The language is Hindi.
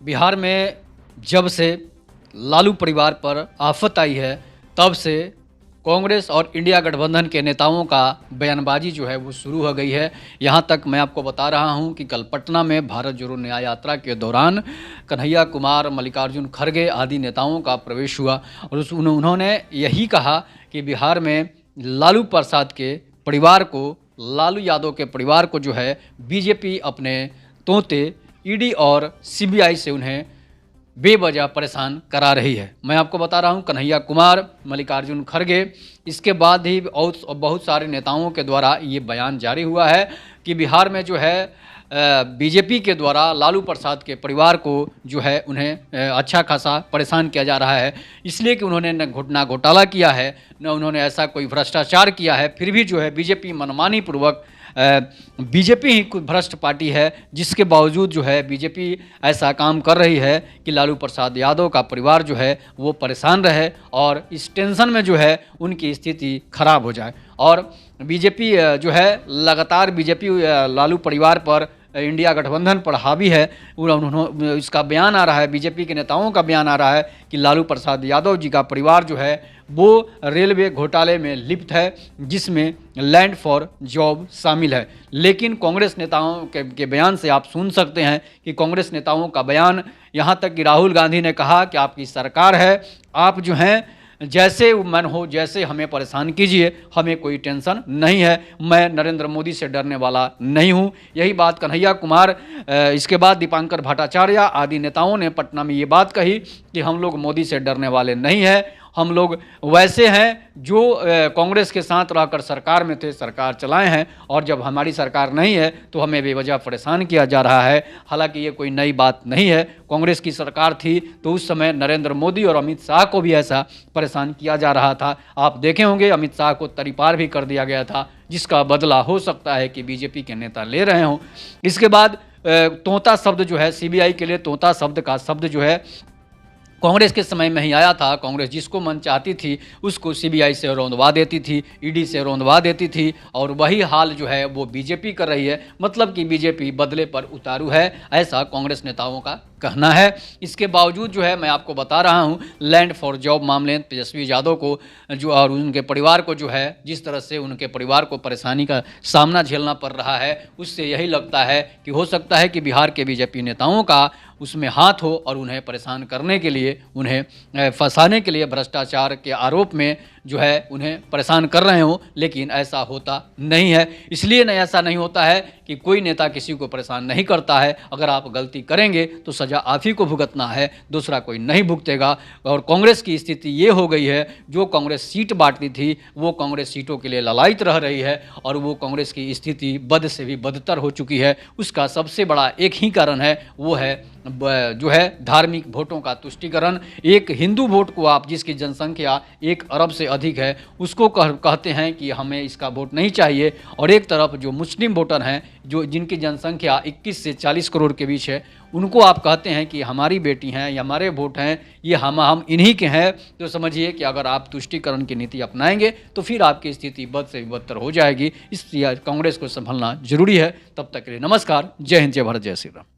बिहार में जब से लालू परिवार पर आफत आई है, तब से कांग्रेस और इंडिया गठबंधन के नेताओं का बयानबाजी जो है वो शुरू हो गई है। यहाँ तक मैं आपको बता रहा हूँ कि कल पटना में भारत जोड़ो न्याय यात्रा के दौरान कन्हैया कुमार, मल्लिकार्जुन खड़गे आदि नेताओं का प्रवेश हुआ और उन्होंने यही कहा कि बिहार में लालू प्रसाद के परिवार को, लालू यादव के परिवार को जो है बीजेपी अपने तोते ईडी और सीबीआई से उन्हें बेवजह परेशान करा रही है। मैं आपको बता रहा हूं, कन्हैया कुमार, मल्लिकार्जुन खड़गे, इसके बाद ही बहुत सारे नेताओं के द्वारा ये बयान जारी हुआ है कि बिहार में जो है बीजेपी के द्वारा लालू प्रसाद के परिवार को जो है उन्हें अच्छा खासा परेशान किया जा रहा है, इसलिए कि उन्होंने न घोटाला किया है, न उन्होंने ऐसा कोई भ्रष्टाचार किया है। फिर भी जो है बीजेपी मनमानी पूर्वक, बीजेपी ही कुछ भ्रष्ट पार्टी है, जिसके बावजूद जो है बीजेपी ऐसा काम कर रही है कि लालू प्रसाद यादव का परिवार जो है वो परेशान रहे और इस टेंशन में जो है उनकी स्थिति खराब हो जाए। और बीजेपी जो है लगातार बीजेपी लालू परिवार पर, इंडिया गठबंधन पर हावी है। उन्होंने इसका बयान आ रहा है, बीजेपी के नेताओं का बयान आ रहा है कि लालू प्रसाद यादव जी का परिवार जो है वो रेलवे घोटाले में लिप्त है, जिसमें लैंड फॉर जॉब शामिल है। लेकिन कांग्रेस नेताओं के बयान से आप सुन सकते हैं कि कांग्रेस नेताओं का बयान, यहाँ तक कि राहुल गांधी ने कहा कि आपकी सरकार है, आप जो हैं जैसे मन हो जैसे हमें परेशान कीजिए, हमें कोई टेंशन नहीं है, मैं नरेंद्र मोदी से डरने वाला नहीं हूं। यही बात कन्हैया कुमार, इसके बाद दीपांकर भट्टाचार्य आदि नेताओं ने पटना में ये बात कही कि हम लोग मोदी से डरने वाले नहीं हैं, हम लोग वैसे हैं जो कांग्रेस के साथ रहकर सरकार में थे, सरकार चलाए हैं, और जब हमारी सरकार नहीं है तो हमें बेवजह परेशान किया जा रहा है। हालांकि ये कोई नई बात नहीं है, कांग्रेस की सरकार थी तो उस समय नरेंद्र मोदी और अमित शाह को भी ऐसा परेशान किया जा रहा था। आप देखे होंगे अमित शाह को तरीपार भी कर दिया गया था, जिसका बदला हो सकता है कि बीजेपी के नेता ले रहे हों। इसके बाद तोता शब्द जो है, सीबीआई के लिए तोता शब्द का शब्द जो है कांग्रेस के समय में ही आया था। कांग्रेस जिसको मन चाहती थी उसको सीबीआई से रौंदवा देती थी, ईडी से रौंदवा देती थी, और वही हाल जो है वो बीजेपी कर रही है। मतलब कि बीजेपी बदले पर उतारू है, ऐसा कांग्रेस नेताओं का कहना है। इसके बावजूद जो है मैं आपको बता रहा हूं, लैंड फॉर जॉब मामले तेजस्वी यादव को जो और उनके परिवार को जो है, जिस तरह से उनके परिवार को परेशानी का सामना झेलना पड़ रहा है, उससे यही लगता है कि हो सकता है कि बिहार के बीजेपी नेताओं का उसमें हाथ हो और उन्हें परेशान करने के लिए, उन्हें फंसाने के लिए भ्रष्टाचार के आरोप में जो है उन्हें परेशान कर रहे हों। लेकिन ऐसा होता नहीं है। इसलिए ऐसा नहीं होता है कि कोई नेता किसी को परेशान नहीं करता है। अगर आप गलती करेंगे तो सज़ा आप ही को भुगतना है, दूसरा कोई नहीं भुगतेगा। और कांग्रेस की स्थिति ये हो गई है, जो कांग्रेस सीट बांटती थी वो कांग्रेस सीटों के लिए ललायित रह रही है, और वो कांग्रेस की स्थिति बद से भी बदतर हो चुकी है। उसका सबसे बड़ा एक ही कारण है, वो है जो है धार्मिक वोटों का तुष्टीकरण। एक हिंदू वोट को आप, जिसकी जनसंख्या 1 अरब से अधिक है, उसको कहते हैं कि हमें इसका वोट नहीं चाहिए, और एक तरफ जो मुस्लिम वोटर हैं, जो जिनकी जनसंख्या 21 से 40 करोड़ के बीच है, उनको आप कहते हैं कि हमारी बेटी हैं या हमारे वोट हैं, ये हम इन्हीं के हैं। तो समझिए कि अगर आप तुष्टीकरण की नीति अपनाएंगे तो फिर आपकी स्थिति बद से बदतर हो जाएगी। इसलिए कांग्रेस को संभलना जरूरी है। तब तक के लिए नमस्कार, जय हिंद, जय भारत, जय श्री राम।